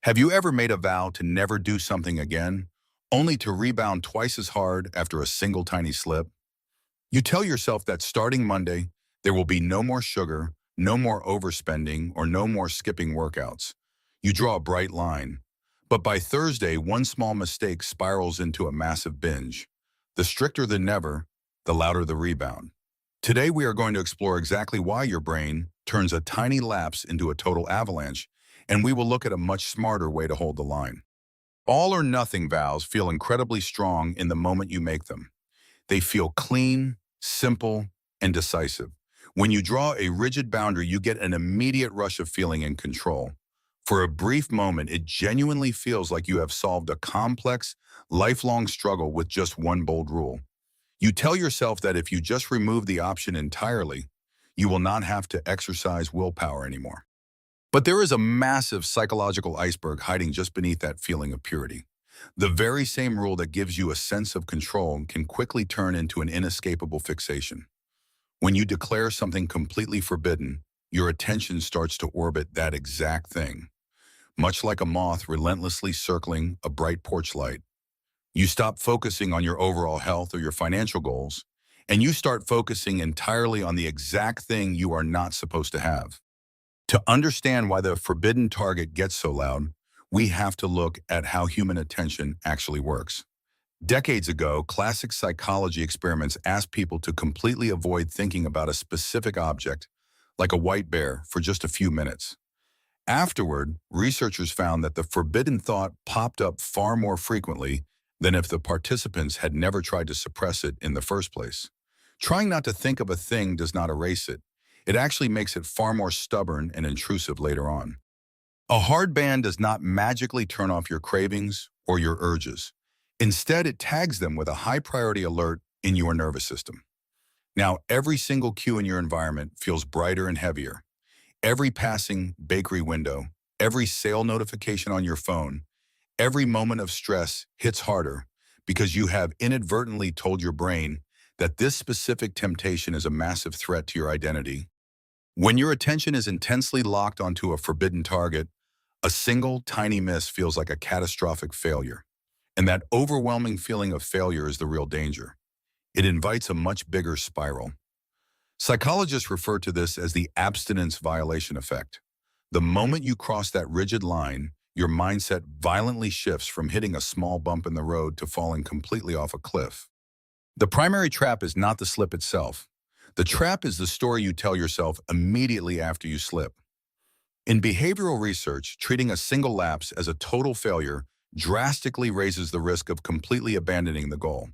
Have you ever made a vow to never do something again, only to rebound twice as hard after a single tiny slip? You tell yourself that starting Monday, there will be no more sugar, no more overspending, or no more skipping workouts. You draw a bright line. But by Thursday, one small mistake spirals into a massive binge. The stricter than never, the louder the rebound. Today, we are going to explore exactly why your brain turns a tiny lapse into a total avalanche, and we will look at a much smarter way to hold the line. All or nothing vows feel incredibly strong in the moment you make them. They feel clean, simple, and decisive. When you draw a rigid boundary, you get an immediate rush of feeling in control. For a brief moment, it genuinely feels like you have solved a complex, lifelong struggle with just one bold rule. You tell yourself that if you just remove the option entirely, you will not have to exercise willpower anymore. But there is a massive psychological iceberg hiding just beneath that feeling of purity. The very same rule that gives you a sense of control can quickly turn into an inescapable fixation. When you declare something completely forbidden, your attention starts to orbit that exact thing. Much like a moth relentlessly circling a bright porch light, you stop focusing on your overall health or your financial goals, and you start focusing entirely on the exact thing you are not supposed to have. To understand why the forbidden target gets so loud, we have to look at how human attention actually works. Decades ago, classic psychology experiments asked people to completely avoid thinking about a specific object, like a white bear, for just a few minutes. Afterward, researchers found that the forbidden thought popped up far more frequently than if the participants had never tried to suppress it in the first place. Trying not to think of a thing does not erase it. It actually makes it far more stubborn and intrusive later on. A hard ban does not magically turn off your cravings or your urges. Instead, it tags them with a high-priority alert in your nervous system. Now, every single cue in your environment feels brighter and heavier. Every passing bakery window, every sale notification on your phone, every moment of stress hits harder because you have inadvertently told your brain that this specific temptation is a massive threat to your identity. When your attention is intensely locked onto a forbidden target, a single tiny miss feels like a catastrophic failure. And that overwhelming feeling of failure is the real danger. It invites a much bigger spiral. Psychologists refer to this as the abstinence-violation effect. The moment you cross that rigid line, your mindset violently shifts from hitting a small bump in the road to falling completely off a cliff. The primary trap is not the slip itself. The trap is the story you tell yourself immediately after you slip. In behavioral research, treating a single lapse as a total failure drastically raises the risk of completely abandoning the goal.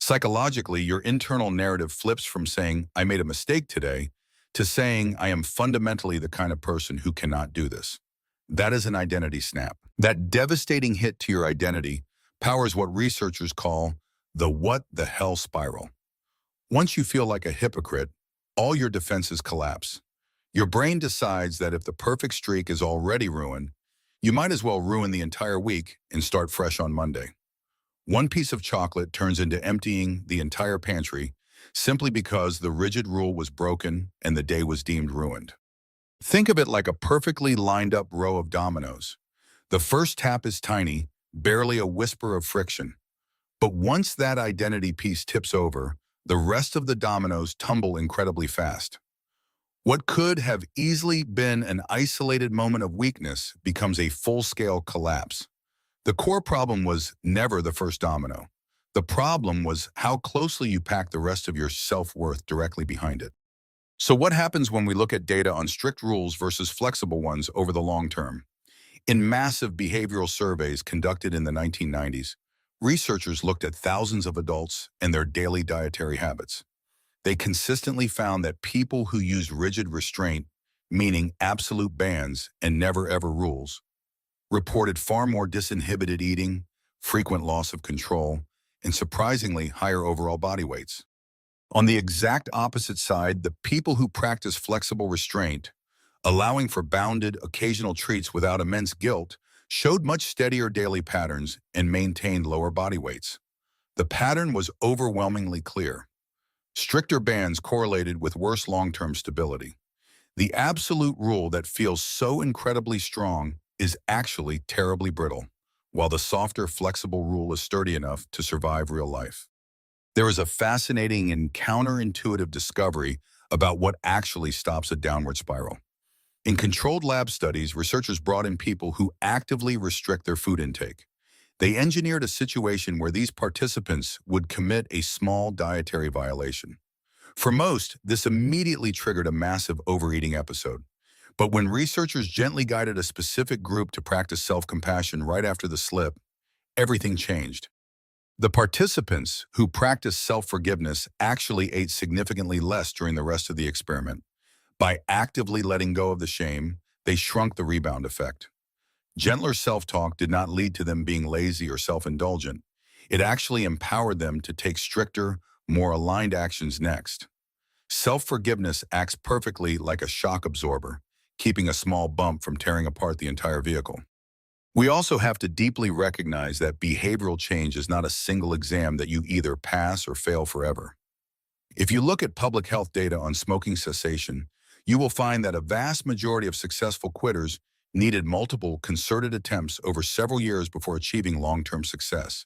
Psychologically, your internal narrative flips from saying, "I made a mistake today," to saying, "I am fundamentally the kind of person who cannot do this." That is an identity snap. That devastating hit to your identity powers what researchers call the "what the hell" spiral. Once you feel like a hypocrite, all your defenses collapse. Your brain decides that if the perfect streak is already ruined, you might as well ruin the entire week and start fresh on Monday. One piece of chocolate turns into emptying the entire pantry simply because the rigid rule was broken and the day was deemed ruined. Think of it like a perfectly lined up row of dominoes. The first tap is tiny, barely a whisper of friction. But once that identity piece tips over, the rest of the dominoes tumble incredibly fast. What could have easily been an isolated moment of weakness becomes a full-scale collapse. The core problem was never the first domino. The problem was how closely you packed the rest of your self-worth directly behind it. So what happens when we look at data on strict rules versus flexible ones over the long term? In massive behavioral surveys conducted in the 1990s, researchers looked at thousands of adults and their daily dietary habits. They consistently found that people who used rigid restraint, meaning absolute bans and never-ever rules, reported far more disinhibited eating, frequent loss of control, and surprisingly higher overall body weights. On the exact opposite side, the people who practiced flexible restraint, allowing for bounded, occasional treats without immense guilt, showed much steadier daily patterns and maintained lower body weights. The pattern was overwhelmingly clear. Stricter bans correlated with worse long-term stability. The absolute rule that feels so incredibly strong is actually terribly brittle, while the softer, flexible rule is sturdy enough to survive real life. There is a fascinating and counterintuitive discovery about what actually stops a downward spiral. In controlled lab studies, researchers brought in people who actively restrict their food intake. They engineered a situation where these participants would commit a small dietary violation. For most, this immediately triggered a massive overeating episode. But when researchers gently guided a specific group to practice self-compassion right after the slip, everything changed. The participants who practiced self-forgiveness actually ate significantly less during the rest of the experiment. By actively letting go of the shame, they shrunk the rebound effect. Gentler self-talk did not lead to them being lazy or self-indulgent. It actually empowered them to take stricter, more aligned actions next. Self-forgiveness acts perfectly like a shock absorber, keeping a small bump from tearing apart the entire vehicle. We also have to deeply recognize that behavioral change is not a single exam that you either pass or fail forever. If you look at public health data on smoking cessation, you will find that a vast majority of successful quitters needed multiple concerted attempts over several years before achieving long-term success.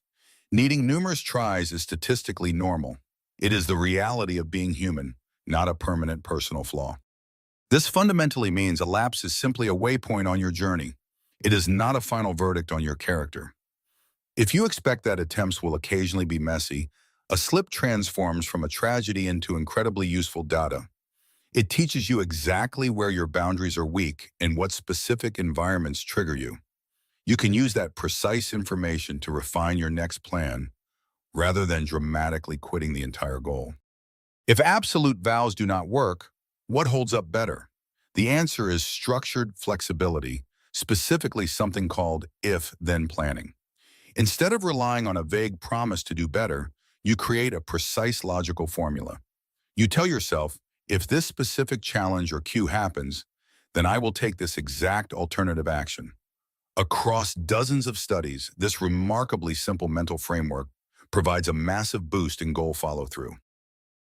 Needing numerous tries is statistically normal. It is the reality of being human, not a permanent personal flaw. This fundamentally means a lapse is simply a waypoint on your journey. It is not a final verdict on your character. If you expect that attempts will occasionally be messy, a slip transforms from a tragedy into incredibly useful data. It teaches you exactly where your boundaries are weak and what specific environments trigger you. You can use that precise information to refine your next plan rather than dramatically quitting the entire goal. If absolute vows do not work, what holds up better? The answer is structured flexibility, specifically something called if-then planning. Instead of relying on a vague promise to do better, you create a precise logical formula. You tell yourself, if this specific challenge or cue happens, then I will take this exact alternative action. Across dozens of studies, this remarkably simple mental framework provides a massive boost in goal follow-through.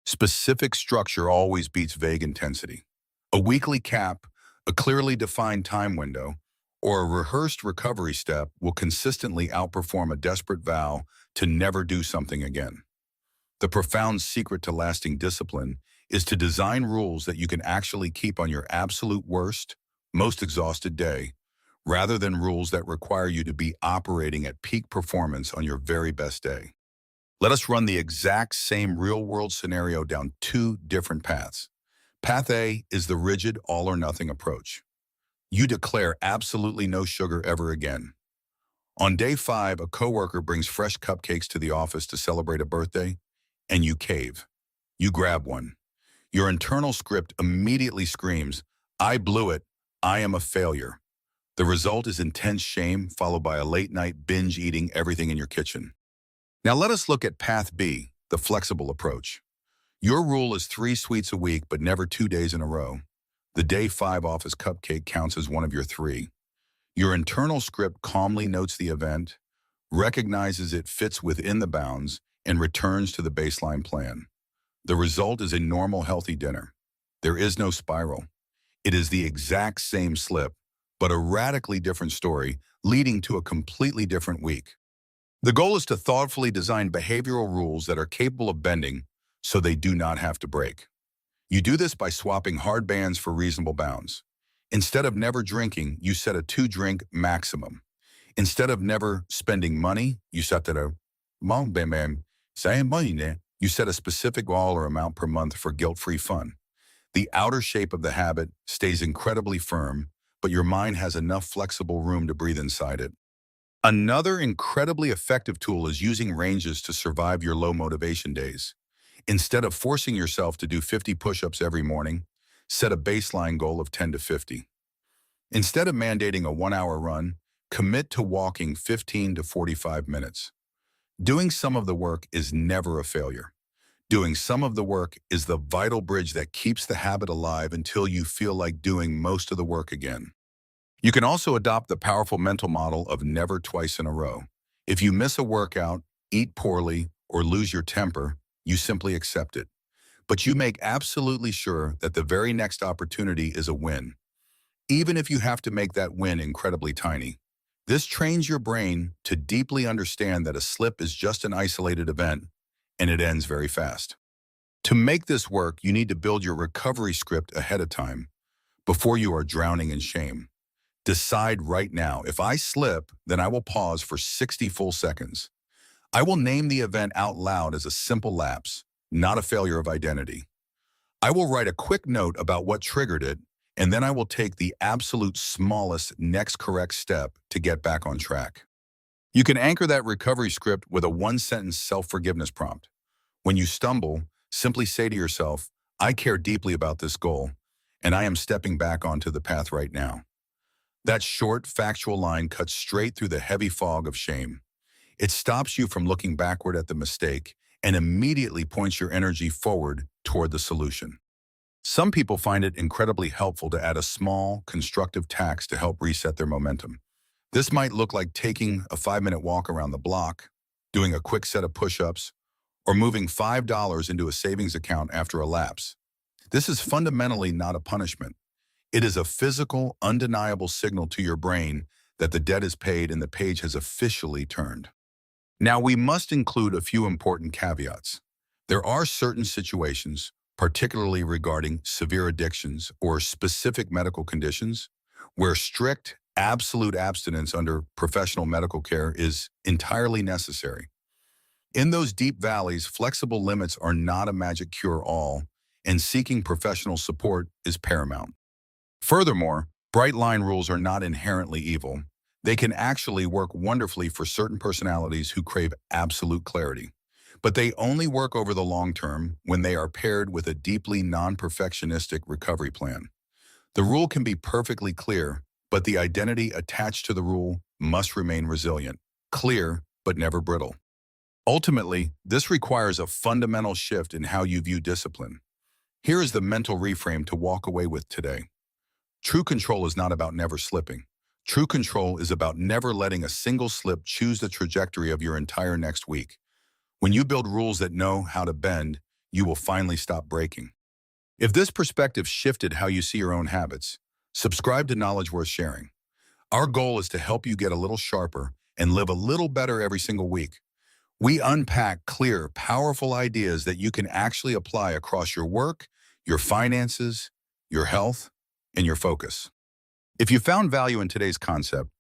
Specific structure always beats vague intensity. A weekly cap, a clearly defined time window, or a rehearsed recovery step will consistently outperform a desperate vow to never do something again. The profound secret to lasting discipline is to design rules that you can actually keep on your absolute worst, most exhausted day, rather than rules that require you to be operating at peak performance on your very best day. Let us run the exact same real-world scenario down two different paths. Path A is the rigid all-or-nothing approach. You declare absolutely no sugar ever again. On day 5, a coworker brings fresh cupcakes to the office to celebrate a birthday, and you cave. You grab one. Your internal script immediately screams, I blew it, I am a failure. The result is intense shame followed by a late-night binge eating everything in your kitchen. Now let us look at Path B, the flexible approach. Your rule is 3 sweets a week, but never 2 days in a row. The day 5 office cupcake counts as one of your 3. Your internal script calmly notes the event, recognizes it fits within the bounds, and returns to the baseline plan. The result is a normal, healthy dinner. There is no spiral. It is the exact same slip, but a radically different story, leading to a completely different week. The goal is to thoughtfully design behavioral rules that are capable of bending so they do not have to break. You do this by swapping hard bands for reasonable bounds. Instead of never drinking, you set a 2-drink maximum. Instead of never spending money, you set you set a specific dollar amount per month for guilt-free fun. The outer shape of the habit stays incredibly firm, but your mind has enough flexible room to breathe inside it. Another incredibly effective tool is using ranges to survive your low motivation days. Instead of forcing yourself to do 50 push-ups every morning, set a baseline goal of 10 to 50. Instead of mandating a 1-hour run, commit to walking 15 to 45 minutes. Doing some of the work is never a failure. Doing some of the work is the vital bridge that keeps the habit alive until you feel like doing most of the work again. You can also adopt the powerful mental model of never twice in a row. If you miss a workout, eat poorly, or lose your temper, you simply accept it. But you make absolutely sure that the very next opportunity is a win. even if you have to make that win incredibly tiny. This trains your brain to deeply understand that a slip is just an isolated event, and it ends very fast. To make this work, you need to build your recovery script ahead of time, before you are drowning in shame. Decide right now, if I slip, then I will pause for 60 full seconds. I will name the event out loud as a simple lapse, not a failure of identity. I will write a quick note about what triggered it, and then I will take the absolute smallest next correct step to get back on track. You can anchor that recovery script with a one-sentence self-forgiveness prompt. When you stumble, simply say to yourself, I care deeply about this goal, and I am stepping back onto the path right now. That short, factual line cuts straight through the heavy fog of shame. It stops you from looking backward at the mistake and immediately points your energy forward toward the solution. Some people find it incredibly helpful to add a small, constructive task to help reset their momentum. This might look like taking a 5-minute walk around the block, doing a quick set of push-ups, or moving $5 into a savings account after a lapse. This is fundamentally not a punishment. It is a physical, undeniable signal to your brain that the debt is paid and the page has officially turned. Now, we must include a few important caveats. There are certain situations, particularly regarding severe addictions or specific medical conditions, where strict, absolute abstinence under professional medical care is entirely necessary. In those deep valleys, flexible limits are not a magic cure-all, and seeking professional support is paramount. Furthermore, bright line rules are not inherently evil. They can actually work wonderfully for certain personalities who crave absolute clarity. But they only work over the long term when they are paired with a deeply non-perfectionistic recovery plan. The rule can be perfectly clear, but the identity attached to the rule must remain resilient, clear, but never brittle. Ultimately, this requires a fundamental shift in how you view discipline. Here is the mental reframe to walk away with today. True control is not about never slipping. True control is about never letting a single slip choose the trajectory of your entire next week. When you build rules that know how to bend, you will finally stop breaking. If this perspective shifted how you see your own habits, subscribe to Knowledge Worth Sharing. Our goal is to help you get a little sharper and live a little better every single week. We unpack clear, powerful ideas that you can actually apply across your work, your finances, your health, and your focus. If you found value in today's concept,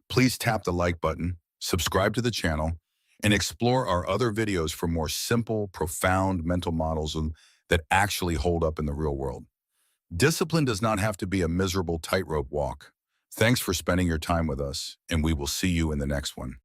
please tap the like button, subscribe to the channel, and explore our other videos for more simple, profound mental models that actually hold up in the real world. Discipline does not have to be a miserable tightrope walk. Thanks for spending your time with us, and we will see you in the next one.